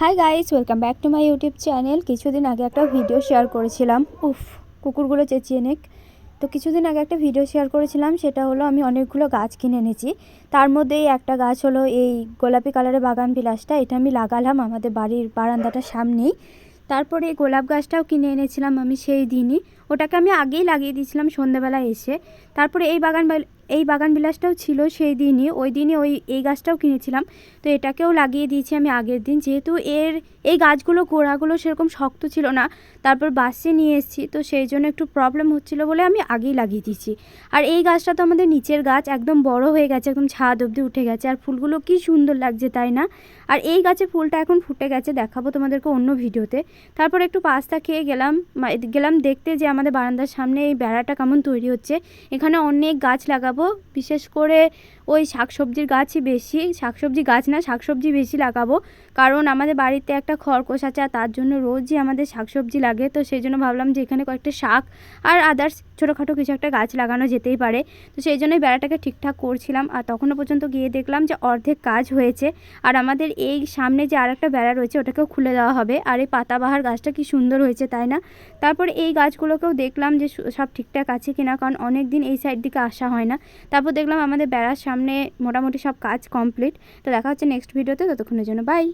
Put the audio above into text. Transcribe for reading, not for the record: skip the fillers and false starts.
Hi guys, welcome back to my YouTube channel. কিছুদিন আগে একটা ভিডিও শেয়ার করেছিলাম। কুকুরগুলো চেঁচিয়ে নেক। তো কিছুদিন আগে একটা ভিডিও শেয়ার করেছিলাম, সেটা হলো আমি অনেকগুলো গাছ কিনে এনেছি। তার মধ্যেই একটা গাছ হলো এই গোলাপি কালারের বাগান বিলাসটা। এটা আমি লাগালাম আমাদের বাড়ির বারান্দাটার সামনেই। তারপরে এই গোলাপ গাছটাও কিনে এনেছিলাম আমি সেই দিনই। ওটাকে আমি আগেই লাগিয়ে দিয়েছিলাম সন্ধ্যাবেলায় এসে। তারপরে এই বাগান বিলাসটাও ছিল সেই দিনই, ওই দিনই এই গাছটাও কিনেছিলাম। তো এটাকেও লাগিয়ে দিয়েছি আমি আগের দিন, যেহেতু এই গাছগুলো গোড়াগুলো সেরকম শক্ত ছিল না। তারপর বাসে নিয়ে এসেছি, তো সেই জন্য একটু প্রবলেম হচ্ছিলো বলে আমি আগেই লাগিয়ে দিয়েছি। আর এই গাছটা তো আমাদের নিচের গাছ, একদম বড় হয়ে গেছে, একদম ছাদ অবধি উঠে গেছে। আর ফুলগুলো কি সুন্দর লাগছে, তাই না? আর এই গাছে ফুলটা এখন ফুটে গেছে, দেখাবো তোমাদেরকে অন্য ভিডিওতে। তারপর একটু পাস্তা খেয়ে গেলাম দেখতে যে আমাদের বারান্দার সামনে এই বেড়াটা কেমন তৈরি হচ্ছে। এখানে অনেক গাছ লাগাবো, বিশেষ করে ওই শাকসবজির গাছই বেশি, শাকসবজি বেশি লাগাবো। কারণ আমাদের বাড়িতে একটা খরগোশ আছে, আর তার জন্য রোজই আমাদের শাকসবজি লাগে। তো সেই জন্য ভাবলাম যে এখানে কয়েকটা শাক আর আদার্স ছোটোখাটো কিছু একটা গাছ লাগানো যেতেই পারে। তো সেই জন্যই বেড়াটাকে ঠিকঠাক করছিলাম। আর তখনও পর্যন্ত গিয়ে দেখলাম যে অর্ধেক কাজ হয়েছে। আর আমাদের এই সামনে যে আরেকটা বেড়া রয়েছে, ওটাকেও খুলে দেওয়া হবে। আর এই পাতাবাহার গাছটা কি সুন্দর হয়েছে, তাই না? তারপরে এই গাছগুলোকেও দেখলাম যে সব ঠিকঠাক আছে কিনা, কারণ অনেক দিন এই সাইড দিকে আসা হয় না। তারপর দেখলাম আমাদের বেড়ার সামনে মোটামুটি সব কাজ কমপ্লিট। তো দেখা হচ্ছে নেক্সট ভিডিওতে, ততক্ষণের জন্য বাই।